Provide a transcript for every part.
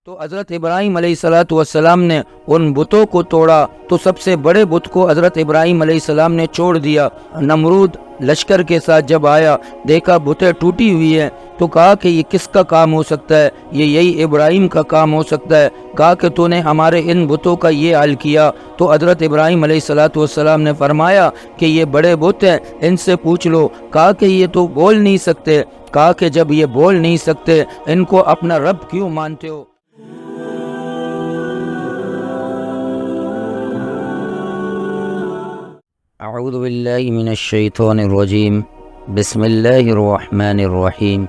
تو حضرت ابراہیم علیہ الصلوۃ والسلام نے ان بتوں کو توڑا تو سب سے بڑے بت کو حضرت ابراہیم علیہ السلام نے چھوڑ دیا۔ نمرود لشکر کے ساتھ جب آیا، دیکھا بتیں ٹوٹی ہوئی ہیں، تو کہا کہ یہ کس کا کام ہو سکتا ہے؟ یہی ابراہیم کا کام ہو سکتا ہے۔ کہا کہ تو نے ہمارے ان بتوں کا یہ حال کیا۔ تو حضرت ابراہیم علیہ الصلوۃ والسلام نے فرمایا کہ یہ بڑے بت ہیں، ان سے پوچھ لو۔ کہا کہ یہ تو بول نہیں سکتے۔ کہا کہ جب یہ بول نہیں سکتے، ان کو اپنا رب کیوں مانتے ہو؟ اعوذ باللہ من الشیطان الرجیم، بسم اللہ الرحمن الرحیم۔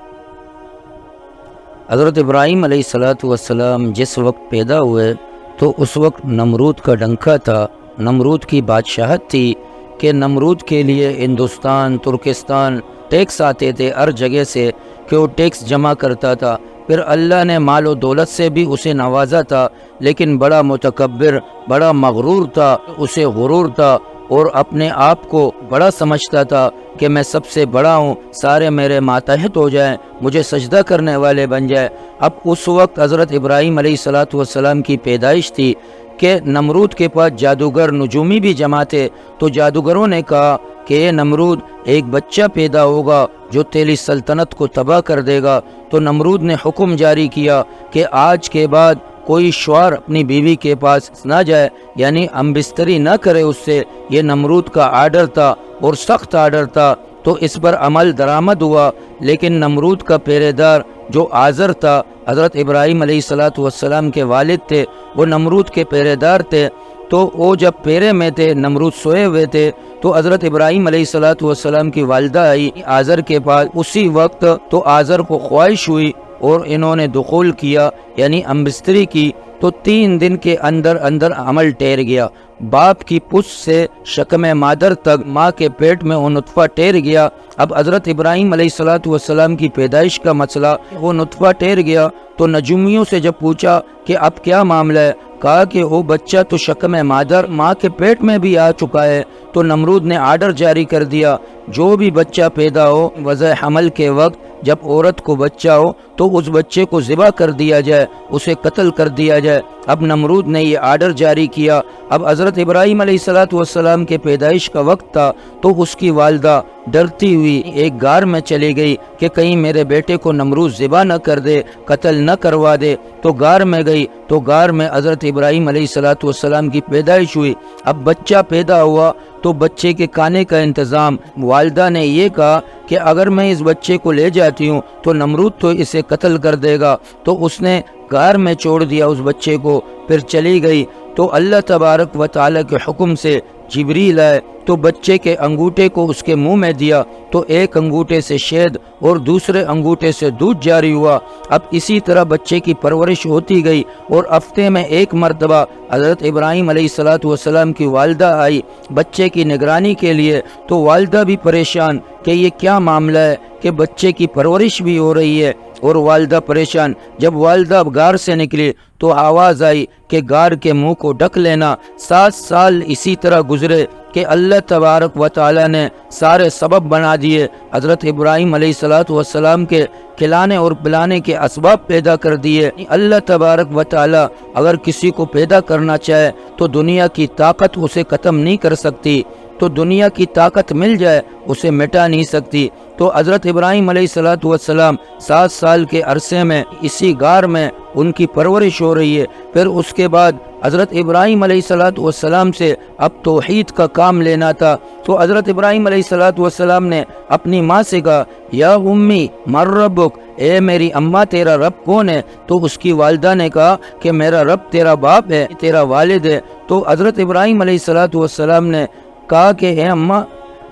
حضرت ابراہیم علیہ الصلوۃ والسلام جس وقت پیدا ہوئے تو اس وقت نمرود کا ڈنکا تھا، نمرود کی بادشاہت تھی کہ نمرود کے لیے ہندوستان، ترکستان ٹیکس آتے تھے ہر جگہ سے کہ وہ ٹیکس جمع کرتا تھا۔ پھر اللہ نے مال و دولت سے بھی اسے نوازا تھا، لیکن بڑا متکبر، بڑا مغرور تھا، اسے غرور تھا اور اپنے آپ کو بڑا سمجھتا تھا کہ میں سب سے بڑا ہوں، سارے میرے ماتحت ہو جائیں، مجھے سجدہ کرنے والے بن جائیں۔ اب اس وقت حضرت ابراہیم علیہ الصلوۃ والسلام کی پیدائش تھی کہ نمرود کے پاس جادوگر نجومی بھی جمع تھے۔ تو جادوگروں نے کہا کہ اے نمرود، ایک بچہ پیدا ہوگا جو تیری سلطنت کو تباہ کر دے گا۔ تو نمرود نے حکم جاری کیا کہ آج کے بعد کوئی شوہر اپنی بیوی کے پاس نہ جائے، یعنی ہم بستری نہ کرے اس سے۔ یہ نمرود کا آرڈر تھا اور سخت آرڈر تھا، تو اس پر عمل درآمد ہوا۔ لیکن نمرود کا پہرے دار جو آزر تھا، حضرت ابراہیم علیہ الصلوۃ والسلام کے والد تھے، وہ نمرود کے پہرے دار تھے۔ تو وہ جب پہرے میں تھے، نمرود سوئے ہوئے تھے، تو حضرت ابراہیم علیہ الصلوۃ والسلام کی والدہ آئی آزر کے پاس اسی وقت۔ تو آزر کو خواہش ہوئی اور انہوں نے دخول کیا، یعنی امبستری کی۔ تو 3 دن کے اندر اندر عمل ٹھہر گیا۔ باپ کی پشت سے شکم مادر تک ماں کے پیٹ میں وہ نطفہ ٹھہر گیا۔ اب حضرت ابراہیم علیہ الصلوۃ والسلام کی پیدائش کا مسئلہ، وہ نطفہ ٹھہر گیا۔ تو نجومیوں سے جب پوچھا کہ اب کیا معاملہ ہے، کہا کہ وہ بچہ تو شکم مادر ماں کے پیٹ میں بھی آ چکا ہے۔ تو نمرود نے آرڈر جاری کر دیا، جو بھی بچہ پیدا ہو وضع حمل کے وقت، جب عورت کو بچہ ہو تو اس بچے کو ذبح کر دیا جائے، اسے قتل کر دیا جائے۔ اب نمرود نے یہ آرڈر جاری کیا۔ اب حضرت ابراہیم علیہ الصلوۃ والسلام کے پیدائش کا وقت تھا، تو اس کی والدہ ڈرتی ہوئی ایک غار میں چلی گئی کہ کہیں میرے بیٹے کو نمرود ذبح نہ کر دے، قتل نہ کروا دے۔ تو غار میں گئی، تو غار میں حضرت ابراہیم علیہ الصلوۃ والسلام کی پیدائش ہوئی۔ اب بچہ پیدا ہوا تو بچے کے کھانے کا انتظام، والدہ نے یہ کہا کہ اگر میں اس بچے کو لے جاتی ہوں تو نمرود تو اسے قتل کر دے گا۔ تو اس نے غار میں چھوڑ دیا اس بچے کو، پھر چلی گئی۔ تو اللہ تبارک و تعالی کے حکم سے جبریل آئے تو بچے کے انگوٹھے کو اس کے منہ میں دیا، تو ایک انگوٹھے سے شہد اور دوسرے انگوٹھے سے دودھ جاری ہوا۔ اب اسی طرح بچے کی پرورش ہوتی گئی، اور ہفتے میں ایک مرتبہ حضرت ابراہیم علیہ الصلوۃ والسلام کی والدہ آئی بچے کی نگرانی کے لیے۔ تو والدہ بھی پریشان کہ یہ کیا معاملہ ہے کہ بچے کی پرورش بھی ہو رہی ہے اور والدہ پریشان۔ جب والدہ غار سے نکلی تو آواز آئی کہ غار کے منہ کو ڈھک لینا۔ 7 سال اسی طرح گزرے کہ اللہ تبارک و تعالی نے سارے سبب بنا دیے، حضرت ابراہیم علیہ الصلوۃ والسلام کے کھلانے اور پلانے کے اسباب پیدا کر دیے۔ اللہ تبارک و تعالی اگر کسی کو پیدا کرنا چاہے تو دنیا کی طاقت اسے ختم نہیں کر سکتی، تو دنیا کی طاقت مل جائے اسے مٹا نہیں سکتی۔ تو حضرت ابراہیم علیہ الصلوۃ والسلام 7 سال کے عرصے میں اسی غار میں ان کی پرورش ہو رہی ہے۔ پھر اس کے بعد حضرت ابراہیم علیہ الصلوۃ والسلام سے اب توحید کا کام لینا تھا۔ تو حضرت ابراہیم علیہ الصلوۃ والسلام نے اپنی ماں سے کہا، یا امی من ربک، اے میری اماں تیرا رب کون ہے؟ تو اس کی والدہ نے کہا کہ میرا رب تیرا باپ ہے، تیرا والد ہے۔ تو حضرت ابراہیم علیہ الصلوۃ والسلام نے کہا کہ اے اماں،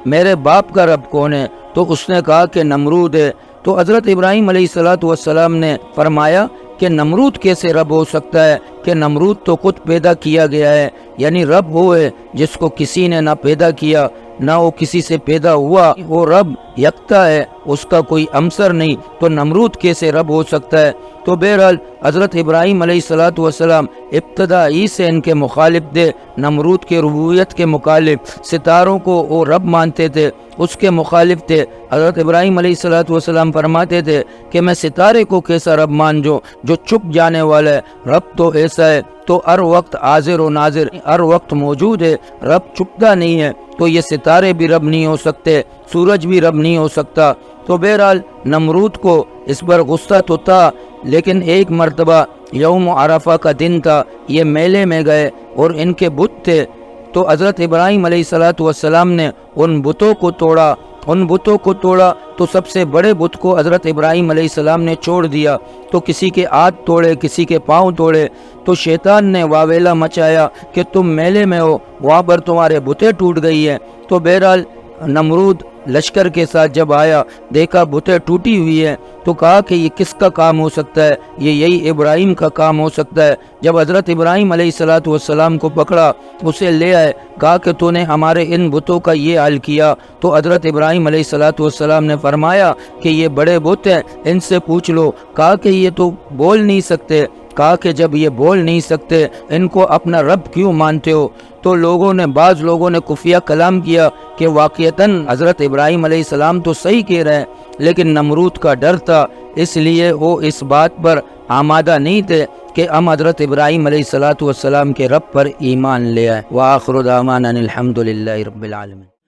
میرے باپ کا رب کون ہے؟ تو اس نے کہا کہ نمرود ہے۔ تو حضرت ابراہیم علیہ الصلوۃ والسلام نے فرمایا کہ نمرود کیسے رب ہو سکتا ہے، کہ نمرود تو خود پیدا کیا گیا ہے، یعنی رب وہ ہے جس کو کسی نے نہ پیدا کیا نہ وہ کسی سے پیدا ہوا، وہ رب یکتا ہے، اس کا کوئی امثر نہیں، تو نمرود کیسے رب ہو سکتا ہے؟ تو بہرحال حضرت ابراہیم علیہ السلام ابتدائی سے ان کے مخالف تھے، نمرود کے ربوبیت کے مخالف، ستاروں کو وہ رب مانتے تھے، اس کے مخالف تھے۔ حضرت ابراہیم علیہ السلام فرماتے تھے کہ میں ستارے کو کیسا رب مان جو چھپ جانے والا ہے، رب تو ایسا ہے تو ہر وقت حاضر و ناظر، ہر وقت موجود ہے، رب چھپتا نہیں ہے، تو یہ ستارے بھی رب نہیں ہو سکتے، سورج بھی رب نہیں ہو سکتا۔ تو بہرحال نمرود کو اس پر غصہ تو تھا، لیکن ایک مرتبہ یوم عرفہ کا دن تھا، یہ میلے میں گئے اور ان کے بت تھے، تو حضرت ابراہیم علیہ السلام نے ان بتوں کو توڑا تو سب سے بڑے بت کو حضرت ابراہیم علیہ السلام نے چھوڑ دیا، تو کسی کے ہاتھ توڑے، کسی کے پاؤں توڑے، تو شیطان نے واویلا مچایا کہ تم میلے میں ہو، وہاں پر تمہارے بتیں ٹوٹ گئی ہیں۔ تو بہرحال نمرود لشکر کے ساتھ جب آیا، دیکھا بتیں ٹوٹی ہوئی ہیں، تو کہا کہ یہ کس کا کام ہو سکتا ہے؟ یہی ابراہیم کا کام ہو سکتا ہے۔ جب حضرت ابراہیم علیہ السلام کو پکڑا، اسے لے آئے، کہا کہ تو نے ہمارے ان بتوں کا یہ حال کیا، تو حضرت ابراہیم علیہ السلام نے فرمایا کہ یہ بڑے بت ہیں، ان سے پوچھ لو۔ کہا کہ یہ تو بول نہیں سکتے۔ کہا کہ جب یہ بول نہیں سکتے، ان کو اپنا رب کیوں مانتے ہو؟ تو بعض لوگوں نے خفیہ کلام کیا کہ واقعتاً حضرت ابراہیم علیہ السلام تو صحیح کہہ رہے ہیں، لیکن نمرود کا ڈر تھا، اس لیے وہ اس بات پر آمادہ نہیں تھے کہ ہم حضرت ابراہیم علیہ السلام کے رب پر ایمان لے آئے۔ وآخر دعوانا الحمد للہ رب العالمین۔